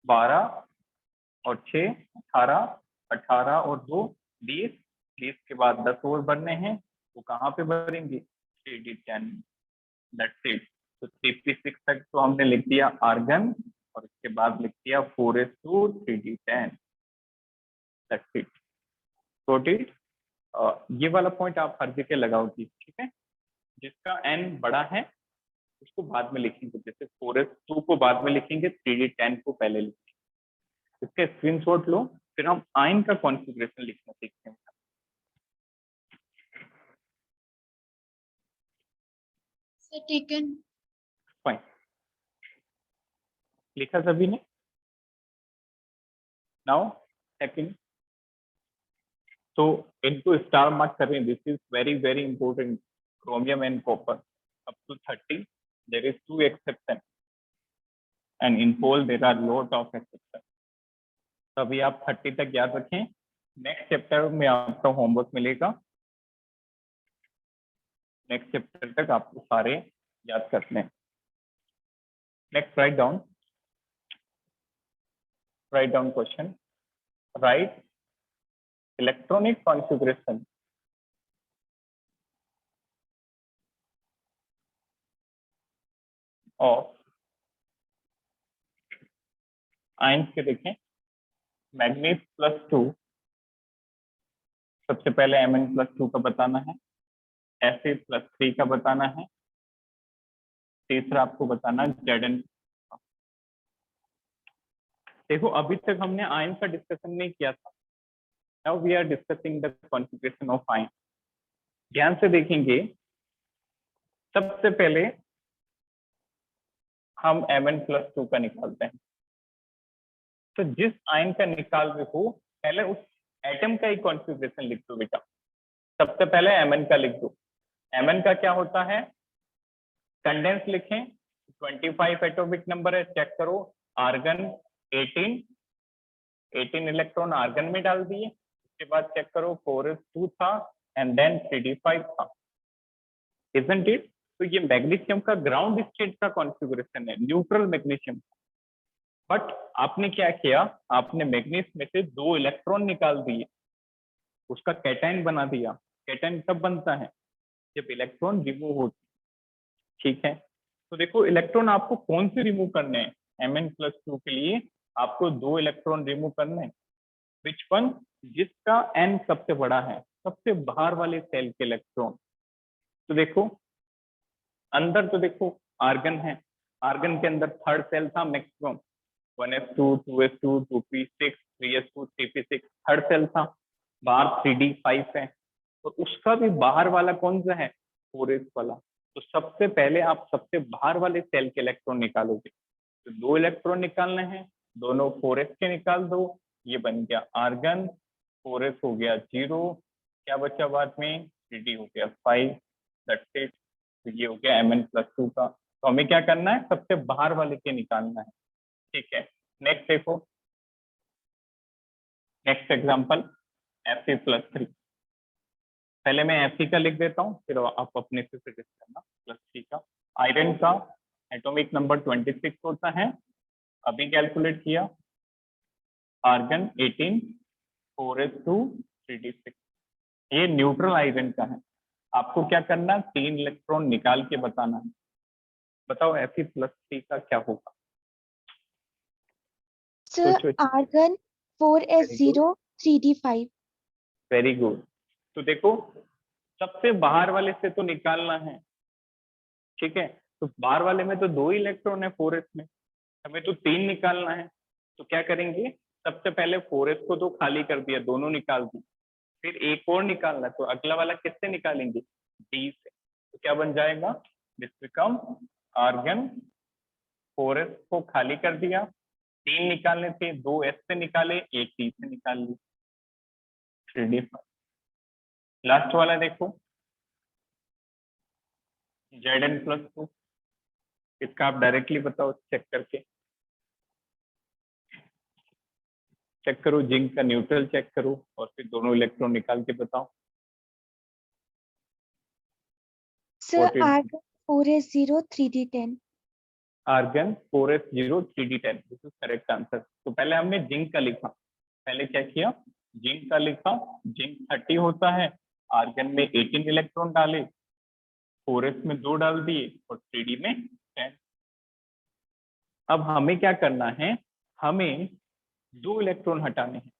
12 और 6 18 18 और 2 20 20 के बाद 10 और भरने हैं, वो कहाँ पे भरेंगे, 3D10, दैट्स इट। तो 3p6 तक तो हमने लिख दिया आर्गन, और इसके बाद लिख दिया 4s2 3D10, that's it, got it. ये वाला पॉइंट आप हर जगह लगाओगी, ठीक है। जिसका n बड़ा है उसको बाद में लिखेंगे, जैसे 4s2 को बाद में लिखेंगे, 3D10 को पहले लिखेंगे। इसका स्क्रीनशॉट लो, फिर हम आयन का कॉन्फ़िगरेशन लिखना सीखते हैं। टेकन फाइन, लिखा सभी ने। नाउ सेकंड, तो इनको स्टार मार्क कर रहे हैं, this is very very important, chromium and copper up to 30 there is 2 exception and in whole there are lot of exception. तो अभी आप 30 तक याद रखें, नेक्स्ट चैप्टर में आपका होमवर्क मिलेगा, नेक्स्ट चैप्टर तक आपको सारे याद करने हैं। Next, write down question, right electronic configuration of ions के देखें, मैग्नीज +2, सबसे पहले Mn+2 का बताना है, Fa+3 का बताना है, तीसरा आपको बताना Zn। देखो अभी तक हमने आयन का डिस्कशन नहीं किया था, now we are discussing the configuration of ion. ध्यान से देखेंगे, सबसे पहले हम Mn+2 का निकालते हैं। तो जिस आयन का निकाल रहे हो, पहले उस एटम का ही कॉन्फ़िगरेशन लिख दो बेटा। सबसे पहले Mn का लिख दो। Mn का क्या होता है, कंडेंस लिखें, 25 एटॉमिक नंबर है, चेक करो, आर्गन 18 इलेक्ट्रॉन आर्गन में डाल दिए, उसके बाद चेक करो 4s2 था एंड देन 3d5 था, इजंट इट। तो ये मैग्नीशियम का ग्राउंड स्टेट का कॉन्फ़िगरेशन है, न्यूट्रल मैग्नीशियम। बट आपने क्या किया, आपने मैग्नीस में से 2 इलेक्ट्रॉन निकाल दिए, उसका कैटायन बना दिया। कैटायन कब बनता है? जब इलेक्ट्रॉन रिमूव होती है। ठीक है, तो देखो इलेक्ट्रॉन आपको कौन से रिमूव करने हैं? Mn+2 के लिए आपको 2 इलेक्ट्रॉन रिमूव करने हैं। Which one? जिसका n सबसे बड़ा है, सबसे बाहर वाले सेल के इलेक्ट्रॉन। तो देखो अंदर तो देखो आर्गन है, आर्गन के अंदर थर्ड सेल था maximum, 1s2 2s2 2p6 3s2 3p6 third shell था। बाहर 3d5 है, और उसका भी बाहर वाला कौन सा है? 4s वाला। तो सबसे पहले आप सबसे बाहर वाले सेल के इलेक्ट्रॉन निकालोगे। तो 2 इलेक्ट्रॉन निकालने हैं, दोनों 4s के निकाल दो। ये बन गया आर्गन, 4s हो गया 0, क्या बचा बाद में? 3d हो गया 5, दैट्स इट। तो ये हो गया Mn+2 का। तो हमें क्या करना है? सबसे बाहर वाले के निकालना है। ठीक है, नेक्स्ट देखो, नेक्स्ट एग्जांपल Fe+3। पहले मैं Fe का लिख देता हूँ, फिर आप अपने से सजेस्ट करना +3 का। आयरन का एटॉमिक नंबर 26 होता है, अभी कैलकुलेट किया। Argon 18, 4s2 3d6। ये न्यूट्रल आयरन का है। आपको क्या करना? 3 इलेक्ट्रॉन निकाल के बताना है। बताओ Fe+3 का क्या होगा? Sir, सोचो। argon very good, 4s0 3d5. Very good. तो देखो सबसे बाहर वाले से तो निकालना है। ठीक है, तो बाहर वाले में तो 2 इलेक्ट्रॉन है 4s में, हमें तो 3 निकालना है। तो क्या करेंगे? सबसे पहले 4s को तो खाली कर दिया, दोनों निकाल दी। फिर एक और निकालना, तो अगला वाला किससे निकालेंगे? डी से। तो क्या बन जाएगा? दिस बिकम आर्गन, 4s को खाली कर दिया, 3 निकालने थे, 2 s से निकाले, एक डी से निकाल ली, 3d5। लास्ट वाला देखो Zn+2। इसका आप डायरेक्टली बताओ, चेक करके चेक करो, जिंक का न्यूट्रल चेक करो, और फिर दोनों इलेक्ट्रॉन निकाल के बताओ। Sir, What it argon 4s0 3d10. Argon 4s0 3d10, this is correct answer. तो पहले हमने जिंक का लिखा, पहले क्या किया? जिंक का लिखा। जिंक 30 होता है, आर्गन में 18 इलेक्ट्रॉन डाले, 4s में 2 डाल दिए, और 3d में 10। अब हमें क्या करना है? हमें 2 इलेक्ट्रॉन हटाने हैं।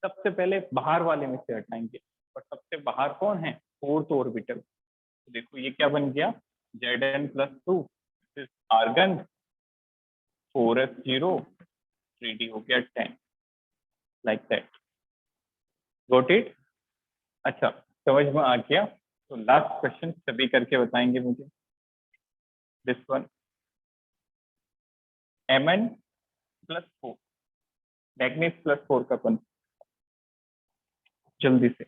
सबसे पहले बाहर वाले में से हटाएंगे, और सबसे बाहर कौन है? 4th orbital. तो देखो ये क्या बन गया? Zn+2 आर्गन, 4s0 3d हो गया 10, लाइक दैट। Got it? अच्छा, समझ में आ गया? तो लास्ट क्वेश्चन सभी करके बताएंगे मुझे। दिस वन, Mn+4, मैग्नीज +4 का कौन? जल्दी से।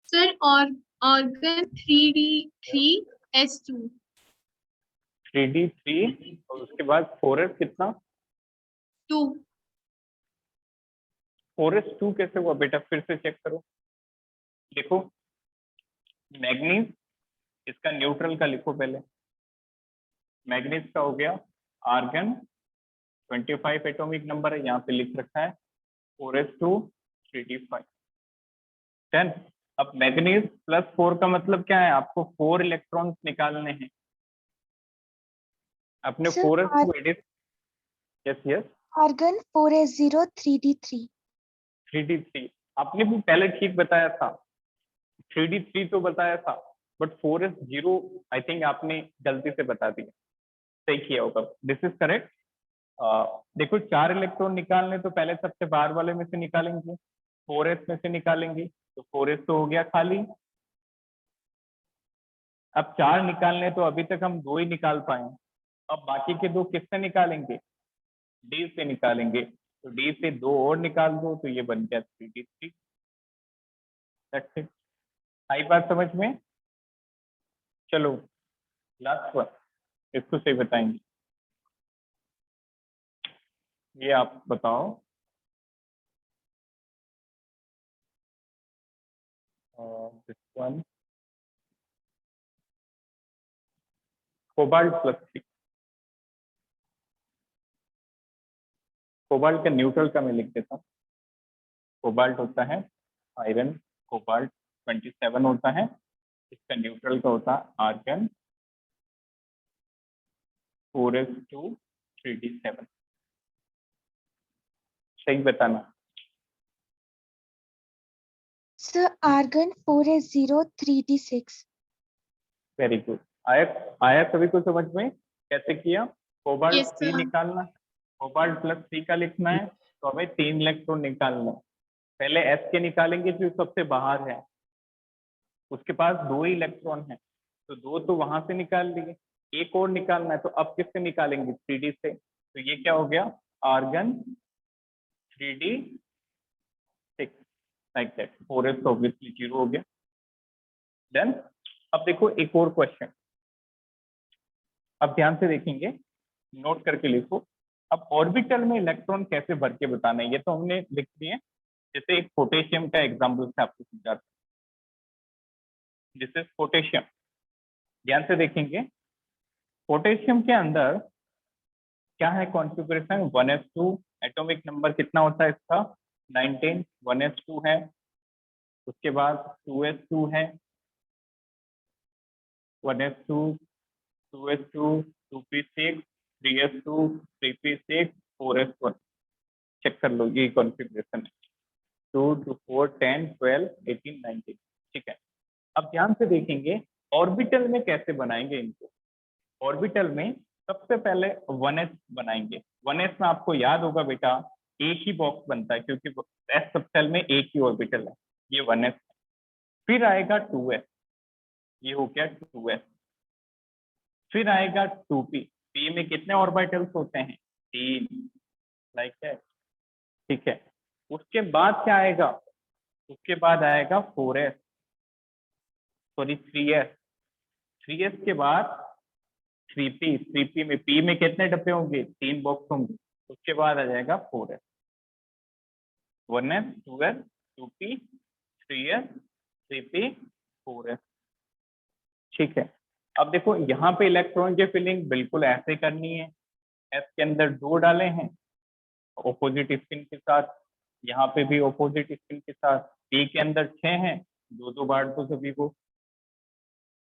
Sir, organ 3d3s2. 3d3, और उसके बाद 4s कितना? 2. 4s2 कैसे हुआ बेटा? फिर से चेक करो। देखो मैग्नीज, इसका न्यूट्रल का लिखो पहले। मैग्नीज का हो गया आर्गन, 25 एटॉमिक नंबर है, यहाँ पे लिख रखा है 4s2 3d5 10। अब मैग्नीज +4 का मतलब क्या है? आपको 4 इलेक्ट्रॉन्स निकालने हैं। अपने Sir, 4s को edit, yes yes, argon 4s0 3d3. 3d3 आपने भी पहले ठीक बताया था, 3d3 तो बताया था, बट 4s0 आई थिंक आपने गलती से बता दिया। सही किया होगा, दिस इज करेक्ट। देखो 4 इलेक्ट्रॉन निकालने, तो पहले सबसे बाहर वाले में से निकालेंगे, 4s में से निकालेंगे, तो 4s तो हो गया खाली। अब 4 निकालने, तो अभी तक हम 2 ही निकाल पाए। अब बाकी के 2 किससे निकालेंगे? डी से निकालेंगे। तो डी से 2 और निकाल दो, तो ये बन गया 3d3। That's it. आई बात समझ में? चलो लास्ट वन, इसको सही बताएंगे। ये आप बताओ, दिस वन, कोबाल्ट +3। कोबाल्ट का न्यूट्रल का मैं लिख देता हूँ। कोबाल्ट होता है आयरन, कोबाल्ट 27 होता है, इसका न्यूट्रल का होता है आर्गन 4s2 3d7। सही बताना। Sir, argon 4s0 3d6. Very good. आया आया सभी को समझ में कैसे किया? Cobalt Yes, 3 sir. निकालना, कोबाल्ट +3 का लिखना है, तो हमें 3 इलेक्ट्रॉन निकालना है। पहले एस के निकालेंगे जो सबसे बाहर है, उसके पास 2 ही इलेक्ट्रॉन है, तो 2 तो वहां से निकाल लिए, एक और निकालना है, तो अब किससे निकालेंगे? 3d से। तो ये क्या हो गया? Argon 3d6 like that. 4s obviously 0 हो गया। देन अब देखो एक और क्वेश्चन, अब ध्यान से देखेंगे, नोट करके लिखो। अब ऑर्बिटल में इलेक्ट्रॉन कैसे भर के बताना है, ये तो हमने लिख दिए। जैसे एक पोटेशियम का एग्जाम्पल से आपको समझाते हैं। This is potassium. ध्यान से देखेंगे, पोटेशियम के अंदर क्या है कॉन्फ़िगरेशन? 1s2। एटॉमिक नंबर कितना होता है इसका? 19। 1s2 है, उसके बाद 2s2 है, 1s2 2s2 2p6 3s2 3p6 4s1। Check कर लो, ये कॉन्फ़िगरेशन है। 2 2 4 10 12 18 19। ठीक है। अब ध्यान से देखेंगे ऑर्बिटल में कैसे बनाएंगे इनको। ऑर्बिटल में सबसे पहले 1s बनाएंगे। 1s में आपको याद होगा बेटा, एक ही बॉक्स बनता है क्योंकि s सबसेल में एक ही ऑर्बिटल है, ये 1s। फिर आएगा 2s, ये हो गया 2s। फिर आएगा 2p। p में कितने ऑर्बिटल्स होते हैं? 3, लाइक है। ठीक है। उसके बाद क्या आएगा? उसके बाद आएगा 4s, सॉरी 3s। 3s के बाद 3p। 3p में p में कितने डब्बे होंगे? 3 बॉक्स होंगे। उसके बाद आ जाएगा 4s। 1s 2s 2p 3s 3p 4s। ठीक है। अब देखो यहाँ पे इलेक्ट्रॉन की फिलिंग बिल्कुल ऐसे करनी है। s के अंदर 2 डाले हैं ऑपोजिट स्पिन के साथ, यहाँ पे भी ऑपोजिट स्पिन के साथ। p के अंदर 6 हैं, 2 बांट दो सभी को।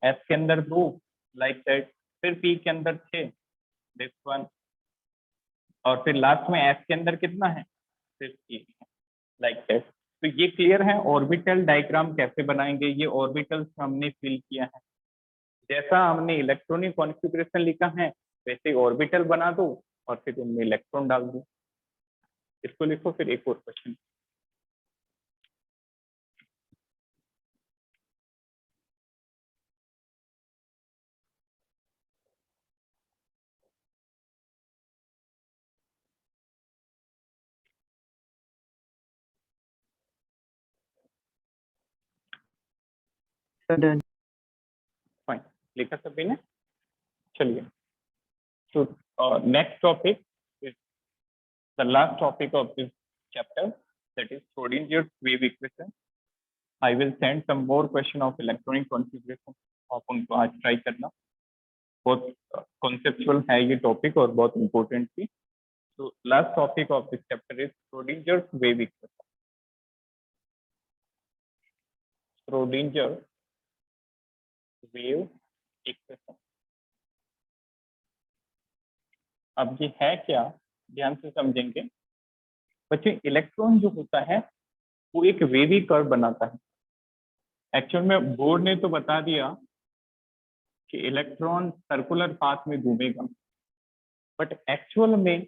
s के अंदर 2, लाइक दैट। फिर p के अंदर 6, दिस वन। और फिर लास्ट में s के अंदर कितना है? सिर्फ 1, लाइक दैट। तो ये क्लियर है ऑर्बिटल डायग्राम कैसे बनाएंगे। ये ऑर्बिटल्स हमने फिल किया है, जैसा हमने इलेक्ट्रॉनिक कॉन्फ़िगरेशन लिखा है वैसे ऑर्बिटल बना दो और फिर उनमें इलेक्ट्रॉन डाल दो। इसको लिखो। फिर एक और क्वेश्चन, So done. फाइन। लिखा सभी ने? चलिए, तो next topic is the last topic of this chapter, that is Schrodinger's wave equation. I will send some more question of electronic configuration, आप उनको आज ट्राई करना। बहुत कॉन्सेप्चुअल है ये टॉपिक और बहुत इंपॉर्टेंट भी। तो last topic of this chapter is Schrodinger's wave equation. Schrodinger wave equation. अब ये है क्या, ध्यान से समझेंगे बच्चे। इलेक्ट्रॉन जो होता है वो एक वेवी कर्व बनाता है। एक्चुअल में बोर्ड ने तो बता दिया कि इलेक्ट्रॉन सर्कुलर पाथ में घूमेगा, बट एक्चुअल में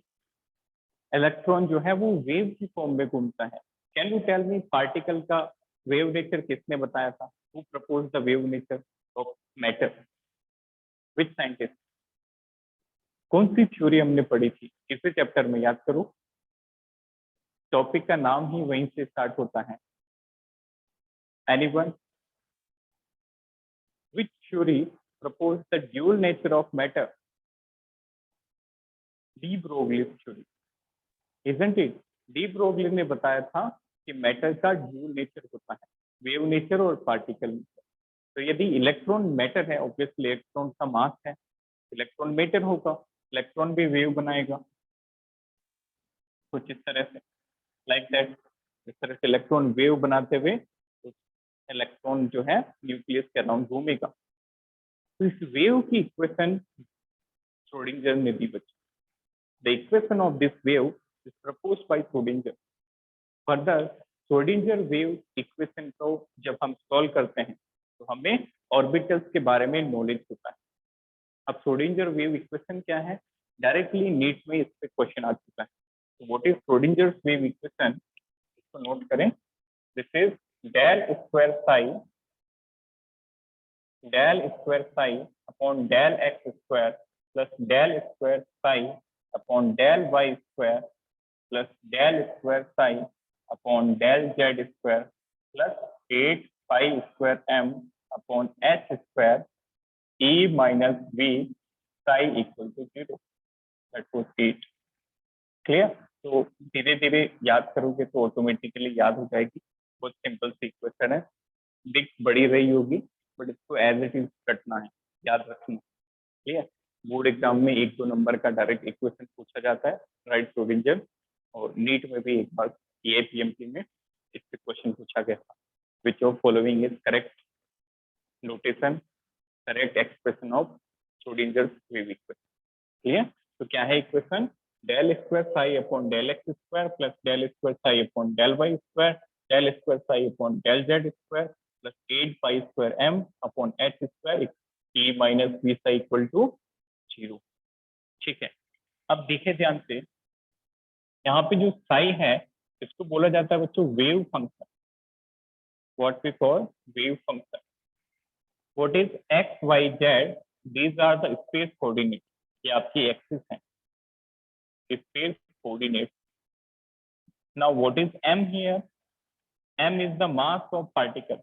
इलेक्ट्रॉन जो है वो वेव की फॉर्म में घूमता है। Can you tell me particle का वेव नेचर किसने बताया था? Who propose the wave nature of matter? Which scientist? कौन सी थ्योरी हमने पढ़ी थी किसी चैप्टर में? याद करो, टॉपिक का नाम ही वहीं से स्टार्ट होता है। Anyone? Which theory proposed the dual nature of matter? De Broglie's theory, isn't it? De Broglie ने बताया था कि मैटर का ड्यूल नेचर होता है, वेव नेचर और पार्टिकल नेचर। तो यदि इलेक्ट्रॉन मैटर है, ऑब्वियसली इलेक्ट्रॉन का मास है, इलेक्ट्रॉन मैटर होगा, इलेक्ट्रॉन भी वेव बनाएगा कुछ इस तरह से, लाइक दैट। इस तरह से इलेक्ट्रॉन वेव बनाते हुए इलेक्ट्रॉन जो है न्यूक्लियस के अराउंड घूमेगा। तो इस वेव की इक्वेशन श्रोडिंगर ने दी बच्चों। The equation of this wave is proposed by Schrodinger. Further Schrodinger wave equation को जब हम सॉल्व करते हैं तो हमें ऑर्बिटल्स के बारे में नॉलेज होता है। अब श्रोडिंगर वेव इक्वेशन क्या है, डायरेक्टली नीट में इस पे क्वेश्चन आ चुका है। तो what is Schrodinger wave equation, इसको नोट करें। This is del square psi upon del x square plus del square psi upon del y square plus del square psi upon del z square plus 8 pi square m upon h square e minus b psi equal to 0। That was 8। Clear? तो धीरे धीरे याद करोगे तो automatically याद हो जाएगी। बहुत सिंपल सी इक्वेशन है, दिख बड़ी रही होगी बट इसको एज इट इज रटना है, याद रखना। क्लियर? बोर्ड एग्जाम में 1-2 नंबर का डायरेक्ट इक्वेशन पूछा जाता है, राइट श्रोडिंगर, और नीट में भी एक बार एपीएमसी में इससे क्वेश्चन पूछा गया था। Which of following is correct notation, correct expression of Schrodinger wave equation. Clear? तो क्या है equation, del square psi upon del x square plus del square psi upon del y square del square psi upon del z square plus 8 pi square m upon h square e minus b psi equal to 0। ठीक है, अब देखिए ध्यान से, यहाँ पे जो साई है इसको बोला जाता है बच्चों wave function. What we call wave function. What is x y z, these are the space coordinate. ये आपकी एक्सिस है, space coordinate. Now what is m here? m is the mass of particle.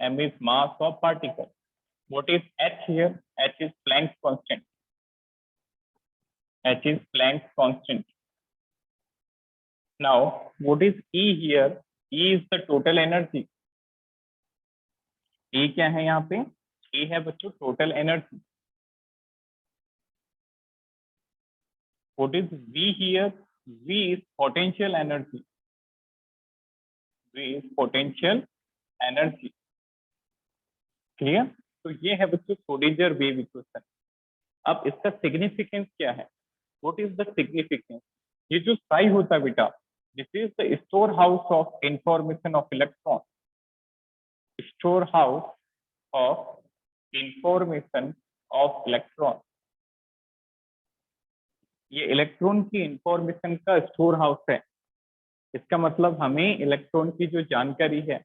m is mass of particle. What is h here? h is Planck's constant. h is Planck's constant. Now what is e here? e is the total energy. e क्या है यहाँ पे? e है बच्चों total energy. What is v here? v is potential energy. v is potential energy. Clear? तो ये है बच्चों श्रोडिंगर वेव इक्वेशन। अब इसका सिग्निफिकेंस क्या है? What is the significance? ये जो साई होता है बेटा, this is the store house of information of electron. Store house of information of electron. ये इलेक्ट्रॉन की इंफॉर्मेशन का स्टोर हाउस है। इसका मतलब हमें इलेक्ट्रॉन की जो जानकारी है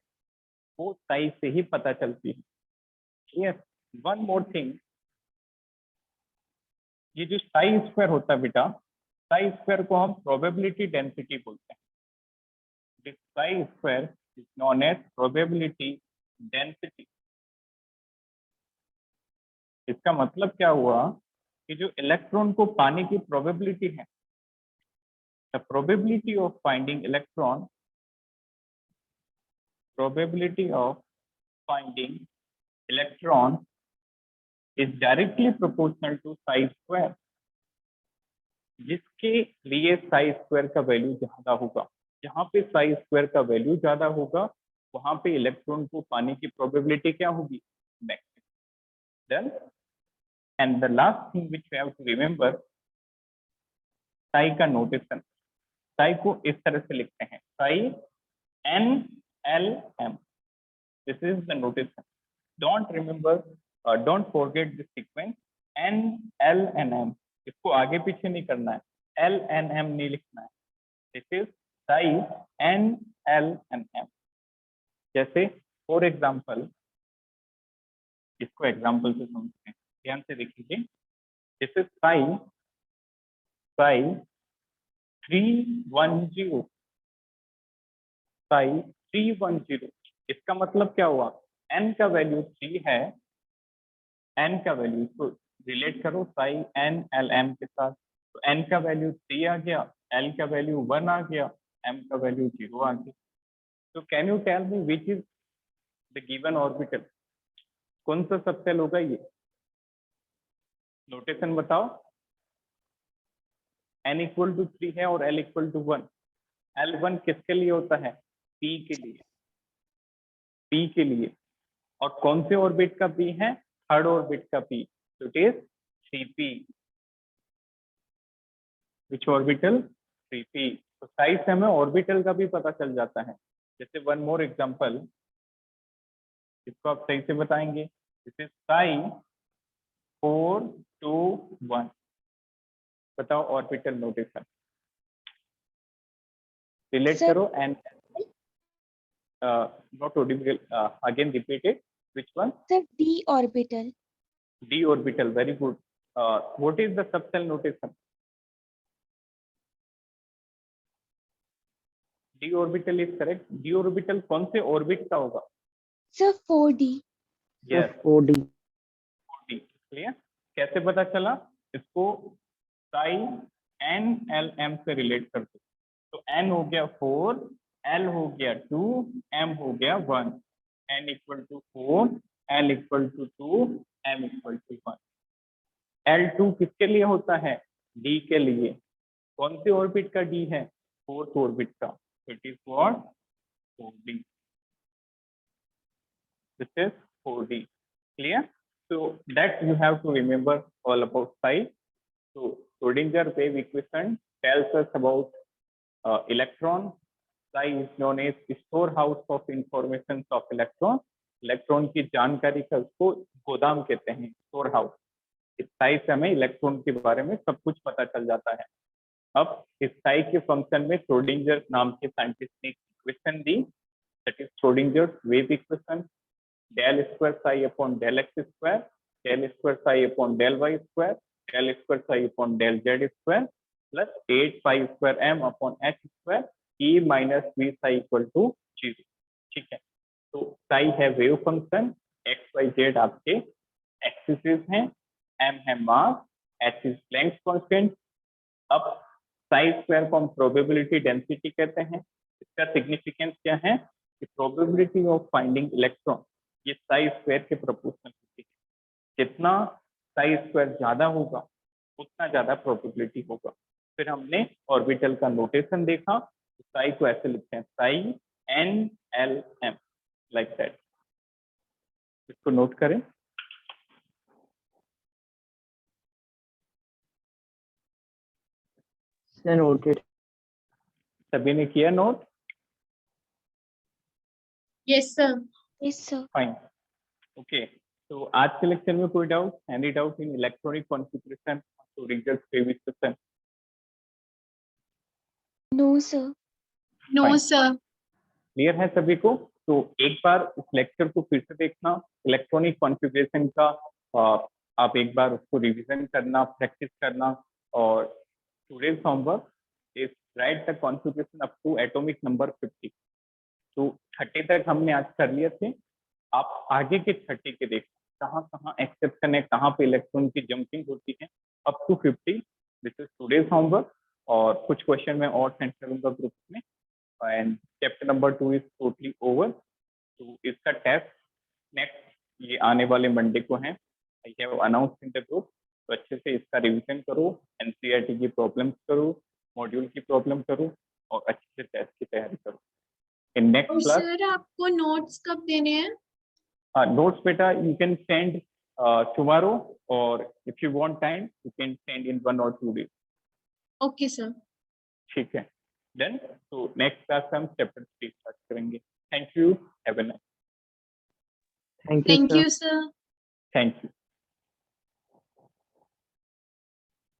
वो साई से ही पता चलती है। यस, वन मोर थिंग, ये जो साई स्क्वायर होता है बेटा, साई स्क्वायर को हम प्रोबेबिलिटी डेंसिटी बोलते हैं। This psi square is known as probability density. इसका मतलब क्या हुआ कि जो इलेक्ट्रॉन को पाने की प्रोबेबिलिटी है, the probability of finding electron, probability of finding electron is directly proportional to psi square, जिसके लिए psi square का वैल्यू ज्यादा होगा। जहां पे psi square का वैल्यू ज्यादा होगा वहां पे इलेक्ट्रॉन को पाने की प्रोबेबिलिटी क्या होगी? Maximum. Then and the last thing which we have to remember, psi का नोटेशन। psi को इस तरह से लिखते हैं, psi NLM। This is the notation. Don't remember, don't forget this sequence NLNM। इसको आगे पीछे नहीं करना है, LNM नहीं लिखना है। This is psi NLNM। जैसे फॉर एग्जाम्पल, इसको एग्जाम्पल से समझते हैं, ध्यान से देखिए। This is psi 310, psi 310। इसका मतलब क्या हुआ? n का वैल्यू 3 है, n का वैल्यू, इसको रिलेट करो psi NLM के साथ। तो n का वैल्यू 3 आ गया, l का वैल्यू 1 आ गया, m का वैल्यू 0 आ गया। तो can you tell me which is the given orbital? कौन सा सबसेल होगा ये? नोटेशन बताओ। n इक्वल टू 3 है और l इक्वल टू 1। L1 किसके लिए होता है? p के लिए, p के लिए। और कौन से ऑर्बिट का p है? थर्ड ऑर्बिट का p। तो it is 3p। Which orbital? 3p। तो साइज से हमें ऑर्बिटल का भी पता चल जाता है। जैसे वन मोर एग्जांपल, इसको आप सही से बताएंगे। This is Sai 4 2 1। बताओ ऑर्बिटल नोटेशन, रिलेट Sir, करो। And not Audible, again repeat it. Which one? sir, d orbital. d orbital, very good. What is the subcell notation? d orbital is correct. d orbital कौन से orbit का होगा? Sir, 4d. Yes, 4D. 4d। Clear? कैसे पता चला? इसको Sai n l m से relate कर दो। तो n हो गया 4, l हो गया 2, m हो गया 1। n equal to 4, l equal to 2, m equal to 1। L2 किसके लिए होता है? d के लिए। कौन से ऑर्बिट का d है? फोर्थ ऑर्बिट का। It is what? 4d। This is 4d। Clear? So that you have to remember all about psi. So Schrodinger wave equation tells us about electron. Psi is known as storehouse of information of electron. Electron की जानकारी का उसको गोदाम कहते हैं, store house. इस साई से हमें इलेक्ट्रॉन के बारे में सब कुछ पता चल जाता है। अब इस साई के फंक्शन में श्रोडिंगर नाम के साइंटिस्ट ने equation the, that is Schrodinger wave equation. del square psi upon del x square, del square psi upon del y square, del square psi upon del z square plus 8 phi square m upon h square e minus v psi equal to 0। ठीक है, तो psi है wave function, x y z आपके axis हैं, m है मास, h is length constant. अब psi square को हम प्रोबेबिलिटी डेंसिटी कहते हैं। इसका सिग्निफिकेंस क्या है कि प्रोबेबिलिटी ऑफ फाइंडिंग इलेक्ट्रॉन ये साई स्क्वायर के प्रोपोर्शनल होती है। जितना साई स्क्वायर ज्यादा होगा उतना ज्यादा प्रोबेबिलिटी होगा। फिर हमने ऑर्बिटल का नोटेशन देखा, तो साई को ऐसे लिखते हैं, psi n l m, like that. इसको नोट करें। Noted. सभी ने किया note? Yes, sir. Yes, sir. Fine, okay. तो आज के लेक्चर में कोई doubt? Any doubt in electronic configuration तो result wave equation? No, sir. No, Fine. sir. Clear है सभी को? तो एक बार इस लेक्चर को फिर से देखना, इलेक्ट्रॉनिक कॉन्फ़िगरेशन का आप एक बार उसको रिवीजन करना, प्रैक्टिस करना। और today's homework is write the configuration up to atomic number 50। तो 30 तक हमने आज कर लिए थे। आप आगे के 30 के देखना, कहाँ कहाँ एक्सेप्शन है, कहाँ पे इलेक्ट्रॉन की जंपिंग होती है, up to 50। This is today's homework. और कुछ क्वेश्चन मैं और सेंड करूंगा ग्रुप में। And chapter number 2 is totally over. तो इसका टेस्ट नेक्स्ट ये आने वाले मंडे को है। I have announce in the group. तो अच्छे से इसका रिवीजन करो, एनसीईआरटी की प्रॉब्लम्स करो, मॉड्यूल की प्रॉब्लम करो और अच्छे से टेस्ट की तैयारी करो। इन नेक्स्ट और क्लास सर आपको नोट्स कब देने हैं? notes beta you can send tomorrow, or if you want time you can send in 1 or 2 days। Okay, sir. ठीक है, then तो next class हम chapter 3 start करेंगे। Thank you, have a nice। Thank you, Thank sir. you, sir. Thank you।